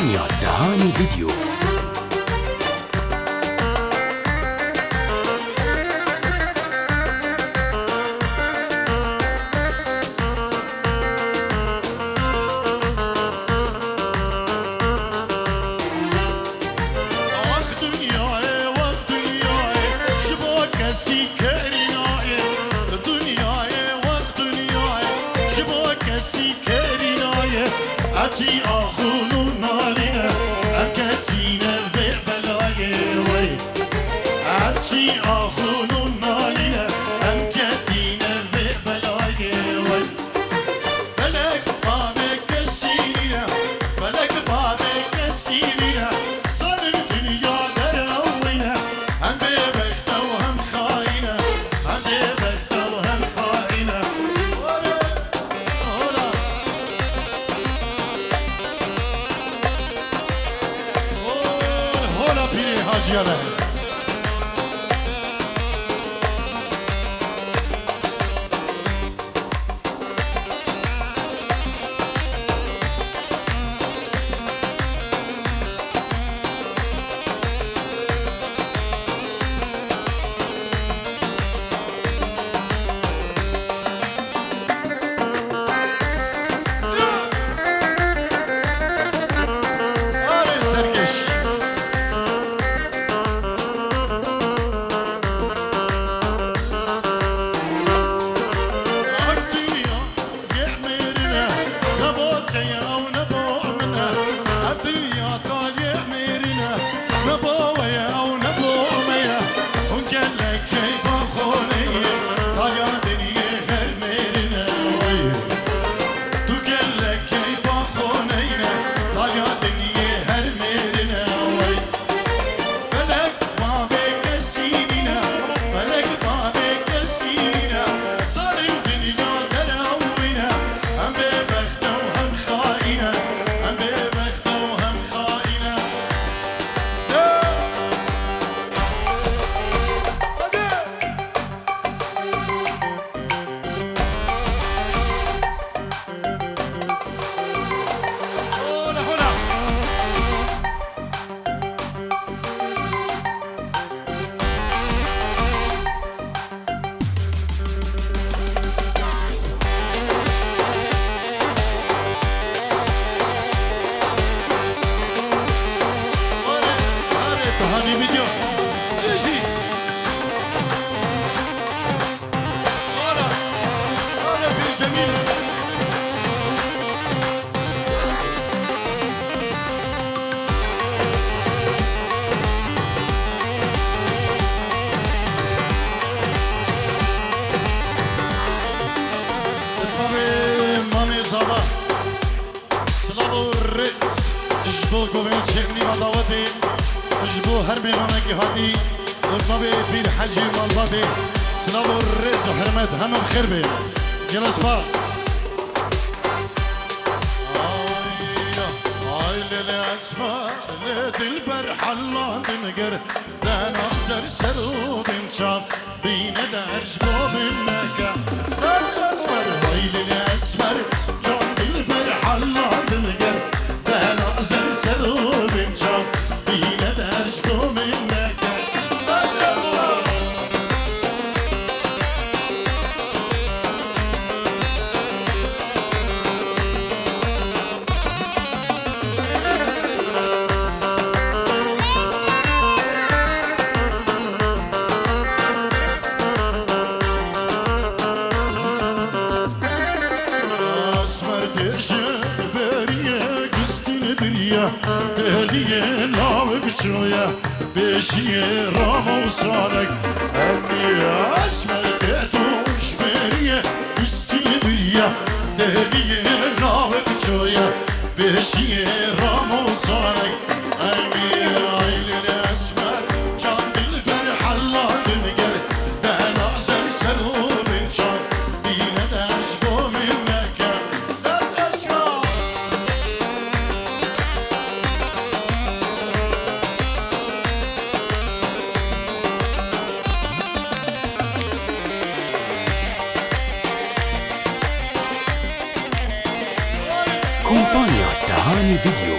كومبانيا تهاني فيديو. أتي أخون نالنا أكتينا ببلاي وي أتي أخون نالنا أكتينا ببلاي وي فلك بابك سيرنا فلك بابك سيرنا صار الدنيا دروينا هم ببخت وهم خاينة هم ببخت وهم خاينة هولا بيري حاجي عليه تهاني فيديو ايجي هلا في جميل مامي صباح سلام الرئيس اجبو قوين شيرني مضاوتي اجبو هربي مانك هادي النبي بير حجي مالبادي سلام الرئيس وحرمت هم الخربي جلس باس هاي ليلة اسماء ليت البرح الله تنقر دا ناصر سرو بنشاب بين دا اجبو بمكة اسمر هاي ليلة اسمر جان البرح الله تنقر دا ناصر سرو بنشاب بين دا اجبو بمكة دهلية ناوك شوية بشي رامو صارك أمي أسمر تأتوش برية بستي برية دهلية ناوك شوية بشي رامو صارك أمي عيل الأسمر كان بالبرح الله تنقر ده ناصر سرو بنشان بينا داشبو من مكة كومبانيا تهاني فيديو.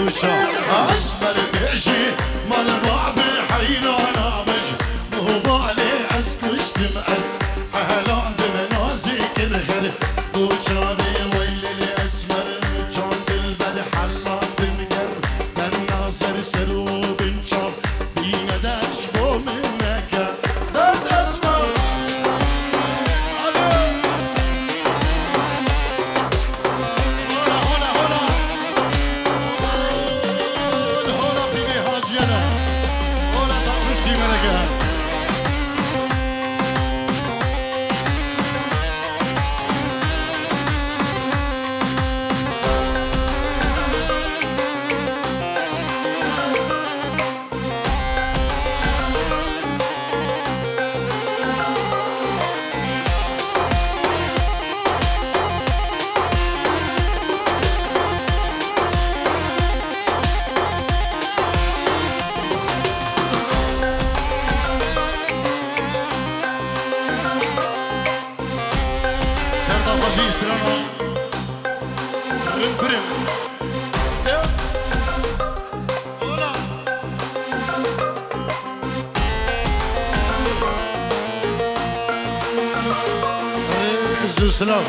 دوشا أسمر بيشي مال بعضي حيران عمج مو بالي أسكش تمأس أهلان بمنازي كل خير دوشاني ويلي الأسمر جان دلبر حلان تنقر بالناظر سروب انشاف بينا داش بو منك داد أسمر سلام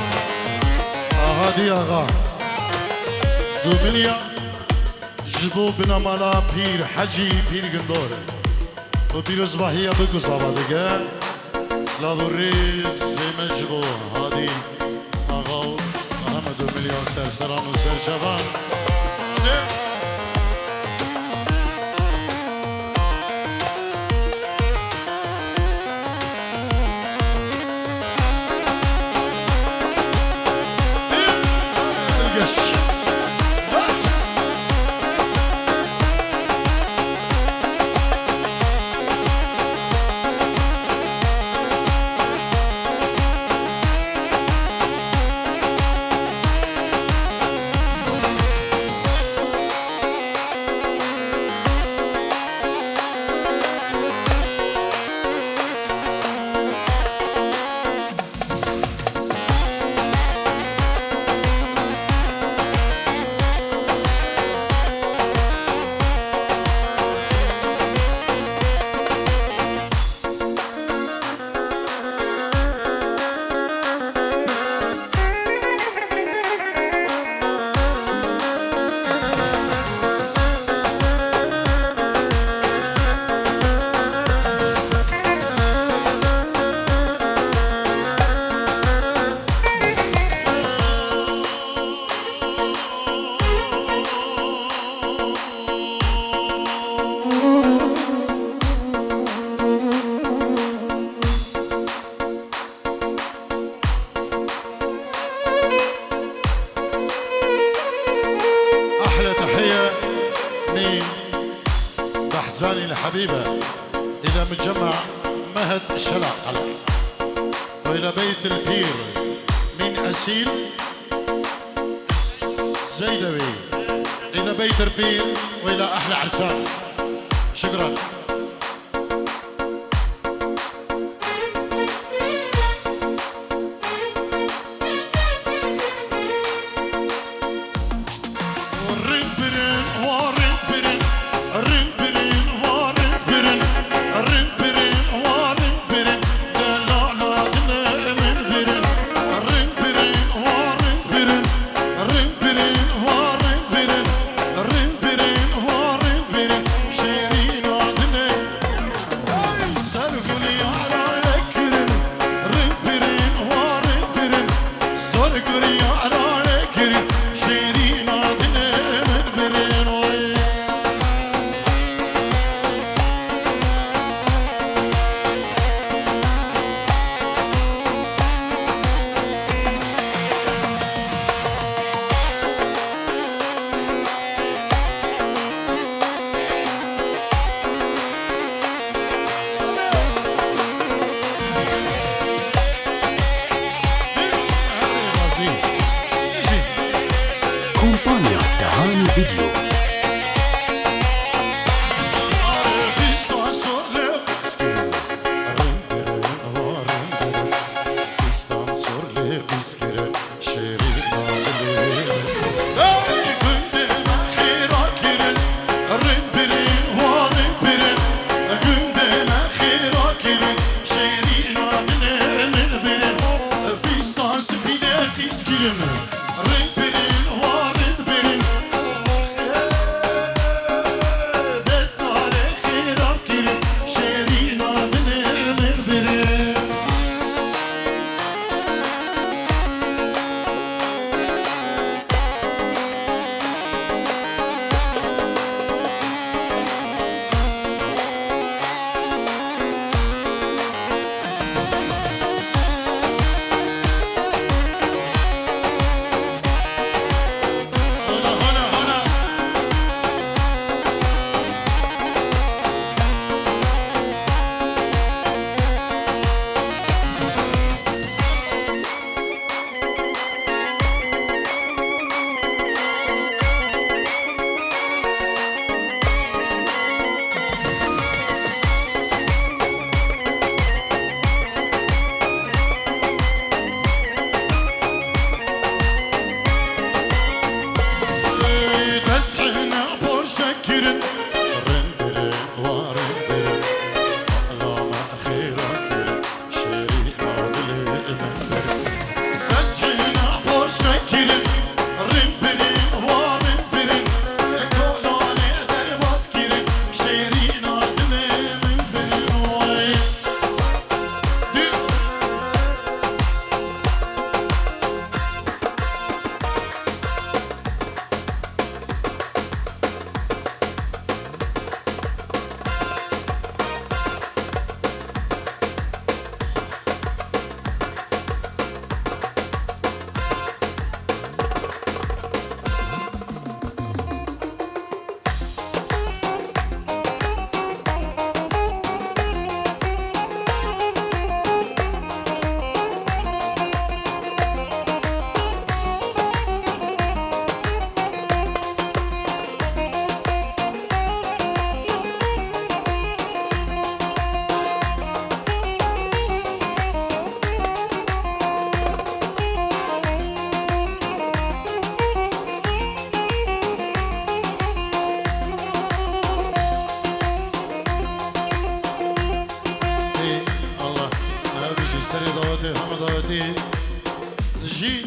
هادي آغا دومنيا جبو بنا مالا پیر حجی پیر گندور و پیروز باهیا بگو زابا دیگه سلاو و ریز زیمه جبو هادی آغا و همه دومنیا سرسران و سرچوان هادی بحزاني الحبيبة إلى مجمع مهد الشلع وإلى بيت البير من أسيل زيدوي إلى بيت البير وإلى أحلى عرسان. شكرا. كومبانيا تهاني فيديو. كنت ما خيرك سكرن رندرن ورندرن علامة أخيرا كرن شيرينا بالمنبرن مسحينا بور سكرن رندرن ورندرن كولوني در باسكرن شيرينا بالمنبرن وي سری دعوتی همه دعوتی جی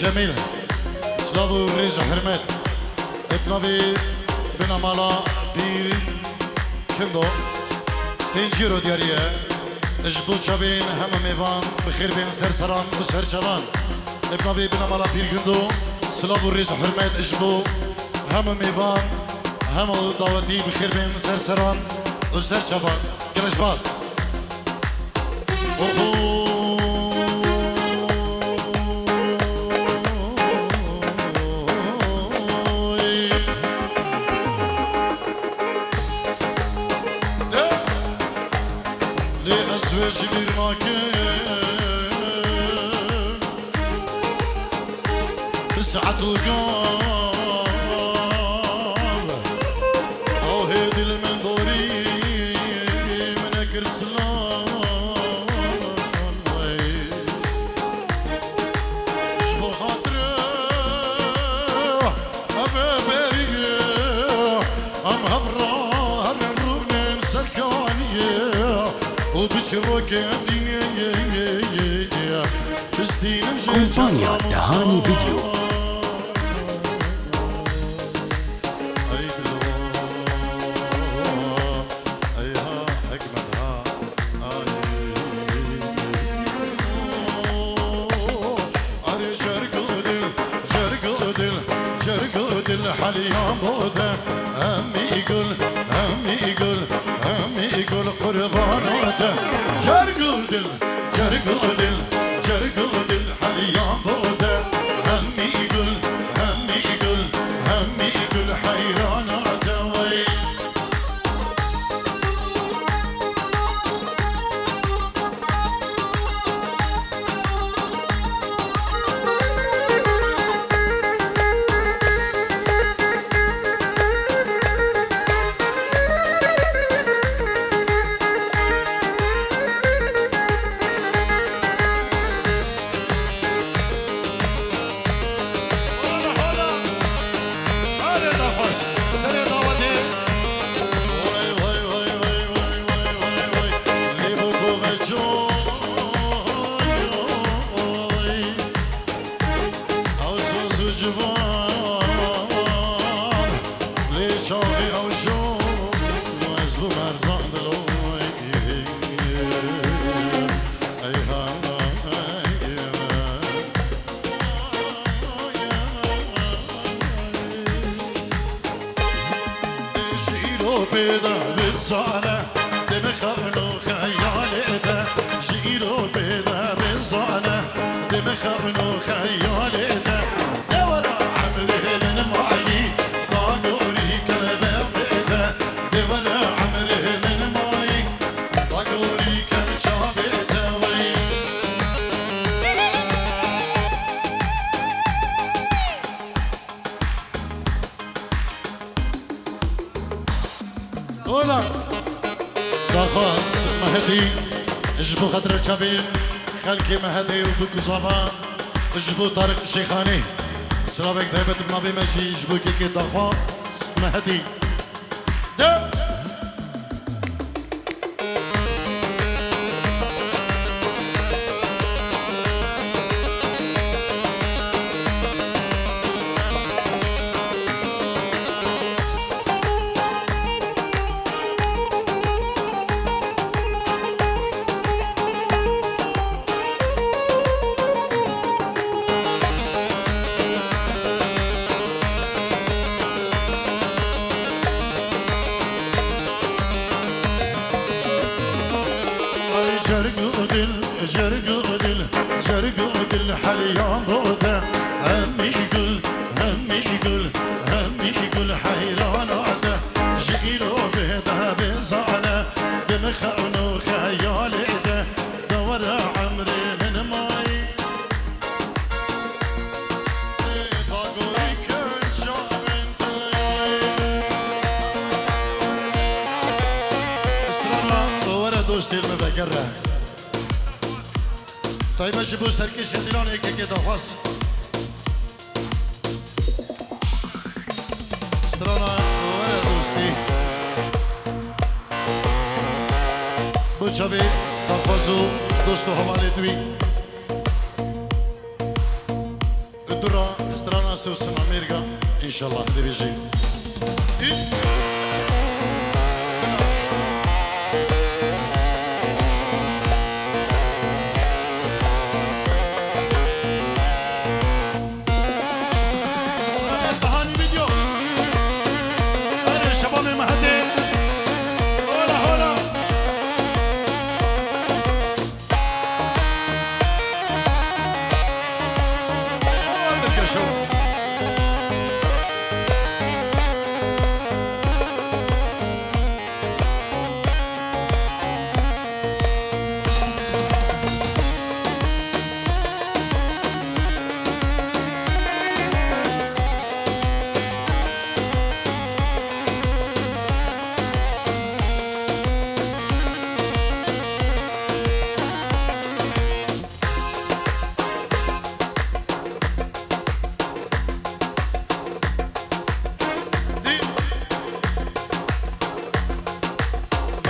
جميل سلافو ريز حرمت اتنافي بنا مالا بير كندو تنجيرو دياريه اجبو چابين هم ميوان بخير بين سرسران وسر چوان اتنافي بنا مالا بير كندو سلافو ريز حرمت اجبو هم ميوان هم دعوتي بخير بين سرسران وسر چوان گلش باز لأزواج المكان بسعد وقال أو هيدي المنظوري من أكر سلام شبو خاطره أبا باريه أم هبرا هررونين سركانيه كومبانيا دهاني فيديو جرقود الحليام بوده أمي يقول أمي يقول أمي يقول قرباناته جرقود الحليام بوده أمي يقول أمي يقول أمي يقول حيراناته وي جيرو بيدا بالصالة دم خبنو خيالي ده جيرو بيدا بالصالة دم خبنو خيالي ده دورا عمري من معي ضاقوري كلبه بيدا دورا عمري من معي ضاقوري كلبه بيدا وي ولا دخلت مهدي اجبو غدر جبين خلقي مهدي وبكو زمان اجبو طارق شيخاني سلامك دايبت بنابي ماشي اجبو كيكي دخلت مهدي ده جرقود حليان بوده همي يقول همي يقول حيران عده جيرو بيده بزعله دم خونو خيال ده دور عمري من ماي باقوي كل شابنت استرانا دور دوستي المبقره طيب اجيبوا سركيش هديلون هيك كده خاص استرانا ورا دوستي بوچابي تفازو دوستو حواله دوی الدرا استرانا سوسن امريكا ان شاء الله دي بيجي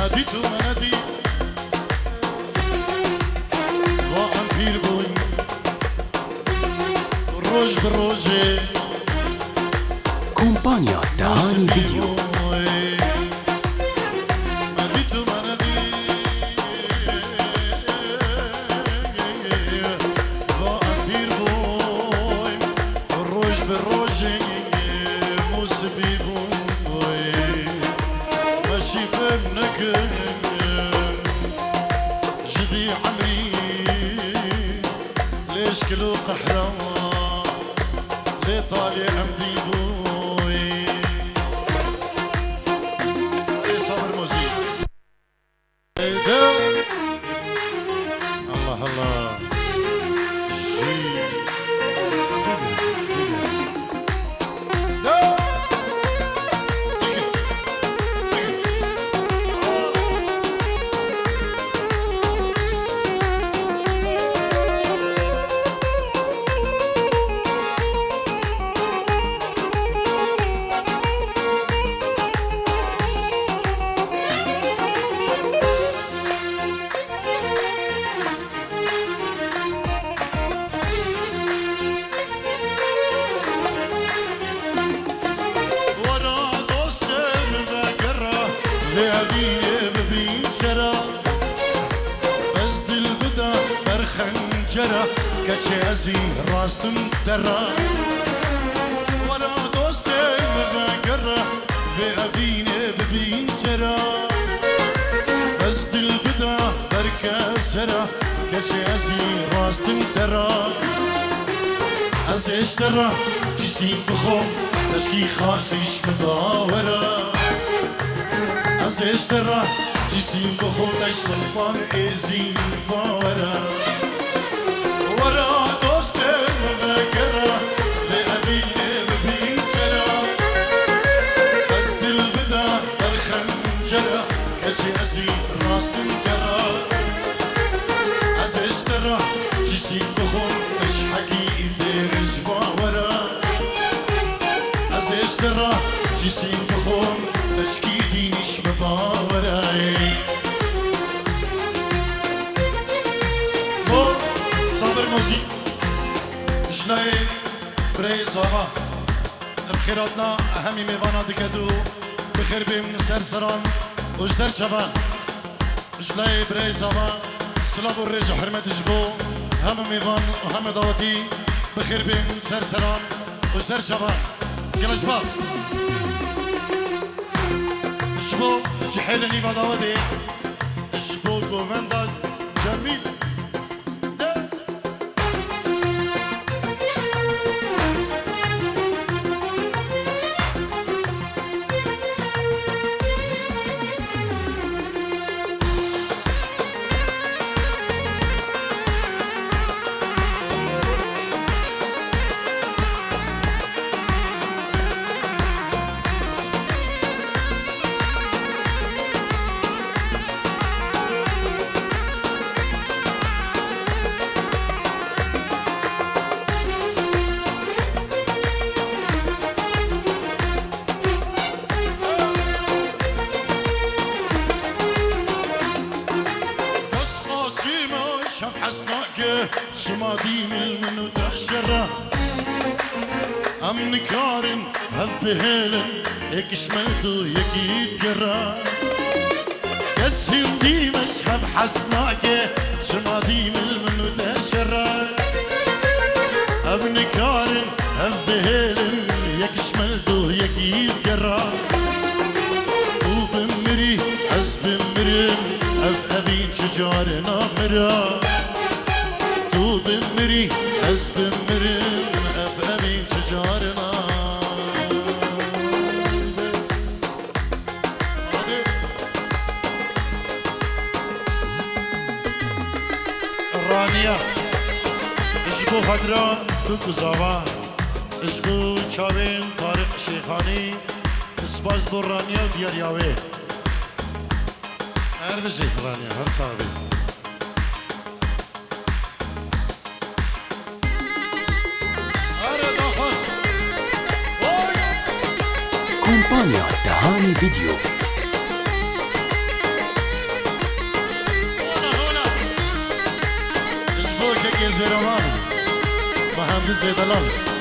مديتو منادي وامبير بوي روج بالروجي كومبانيا دهاني فيديو مديتو منادي وامبير بوي روج بالروجي موسبي بوي ماشي فمنك جدي عمري ليش كلو قحران لي طالع عمدي بوي اي صبر موزيك الله الله كتشازي راستم ترى ولا دوستي مفكرة في أبيني ببين سرا كشي أزي راستم ترى أزيش ترى جسيم بخوم تشكي خاسيش مداورة أزيش ترى جسيم بخوم تشسلبان إزي باورة ورا دوستم مفكرة لأبي ببين سرا أزد البدا الخنجرة كشي أزي راستم ترى أزيش ترى جسيم بخوم تشحكي فيرس باورة أزيش ترى جسيم بخوم تشكي دينيش بباورة بو صابر موزيك جناي بري زابا بخيراتنا همي ميوانا دكدو بخير بيم سرسران وسر شبان جناي بري زابا سلام الريج وحرمة جبو هم ميوان وهم داوتي بخير بين سرسران وسر شباب كلا شباب جبو جحيل نيفا داوتي جبو كوفندا جميل شما ديم المنو تأشرة أمن كارن هف بهيلن هيك شملتو يكيد قرا كسهم ديمش هف حسناك شما ديم المنو تأشرة أمن كارن هف بهيلن هيك شملتو يكيد قرا وبمري أزبم مرم هف أبين شجارنا مرا بمري أز بمرن أفهمين شجارنا الرانية اجبو خدرا دوك زاوان اجبو چاوين طارق شيخاني اسباز بو رانية وديار ياوي هر بجي رانية هر صاحبي كومبانيا تهاني فيديو هنا اسبوع كي زيروان مهندس دلال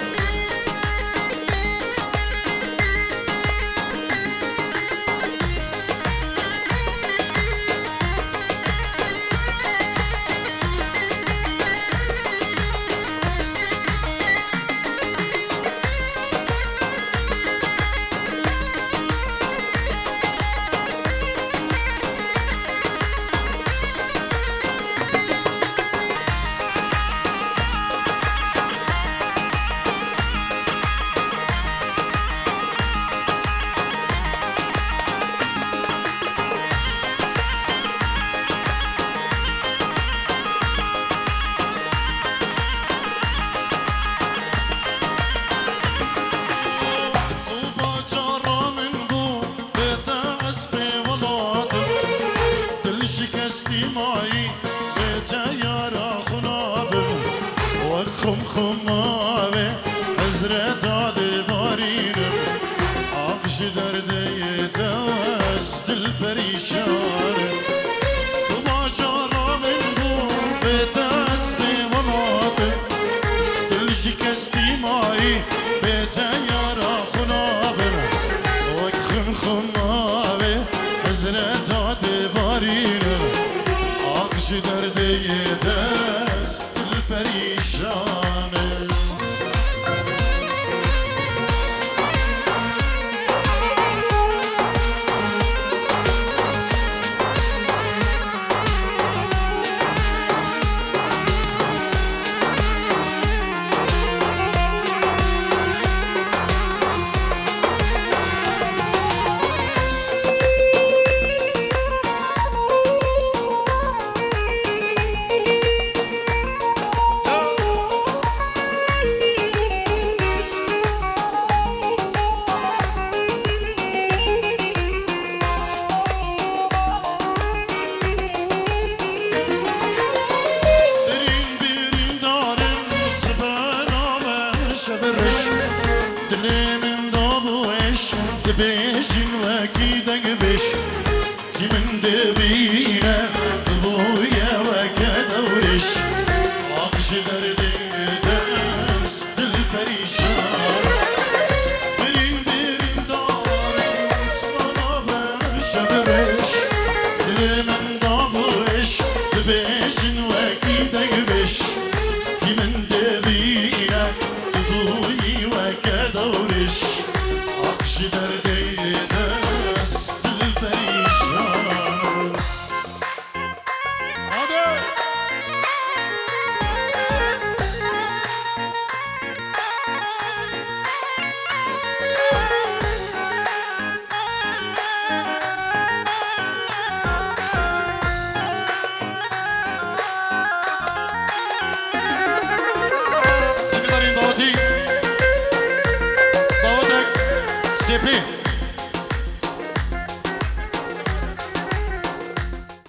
خم خماوه حزرت عاد بارینم آبش درده دست دل پریشانه تو با جارا من بو به دست بیواناته دل شکستی مایی به تیارا خنابم وک خم خماوه حزرت عاد بارینم آبش درده دست دل پریشانه وكيدك بش من دبينا ضويا وكدورش عقش درد